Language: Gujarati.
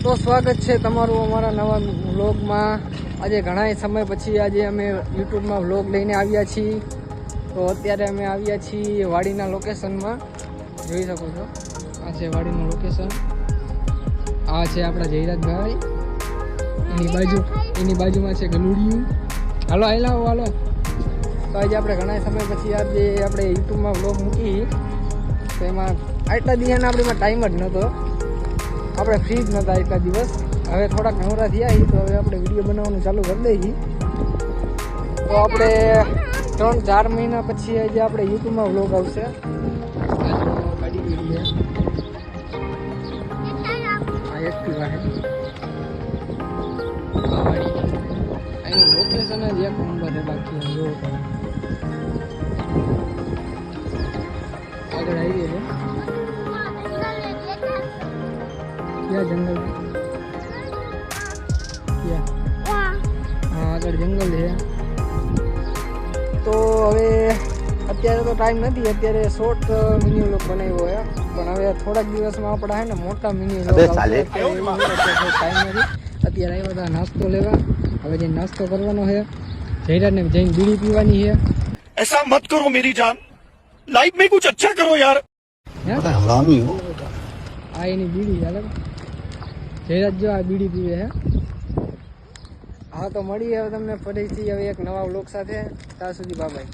તો સ્વાગત છે તમારું અમારા નવા વ્લોગમાં। આજે ઘણા સમય પછી આજે અમે યુટ્યુબમાં વ્લોગ લઈને આવ્યા છીએ। તો અત્યારે અમે આવ્યા છીએ વાડીના લોકેશનમાં, જોઈ શકો છો આ છે વાડીનું લોકેશન। આ છે આપણા જયરાજભાઈ, એની બાજુમાં છે ગલુડિયું। હાલો આયલાઓ હાલો। તો આજે આપણે ઘણા સમય પછી આજે આપણે યુટ્યુબમાં વ્લોગ મૂકી, તો એમાં આટલા દિવસના આપણીમાં ટાઈમ જ નહોતો, આપણે ફ્રી જ નહોતા એટલા દિવસ। હવે થોડાક નવરા થયા તો હવે આપણે વિડીયો બનાવવાનું ચાલુ કરી દઈએ। તો આપણે 3-4 મહિના પછી આજે આપણે યુટ્યુબમાં વ્લોગ આવશે। ગાડી ગઈ છે, આ એક્ટિવા છે, આ ગાડી, એનું લોકેશન જ એક નંબર છે। બાકી જોવો તમે આગળ આવી છે, क्या जंगल क्या हाँ આગળ જંગલ છે। તો હવે અત્યારે તો ટાઈમ નથી, અત્યારે શોર્ટ મિની વ્લોગ બનાવ્યો હોય, પણ હવે થોડાક દિવસમાં આપણા હે ને મોટા મિની વ્લોગ આવશે। ટાઈમ નથી, અત્યારે આવ્યા હતા નાસ્તો લેવા, હવે જઈને નાસ્તો કરવાનો છે। જયરાજને જઈને બીડી પીવાની છે। ऐसा मत करो मेरी जान, लाइफ में कुछ अच्छा करो यार। हरामी हो। આ એની બીડી હાલે, જયરાજ જો આ બીડી પીવે છે। હા તો મળીએ હવે તમને ફરીથી હવે એક નવા વ્લોગ સાથે, ત્યાં સુધી બાય બાય।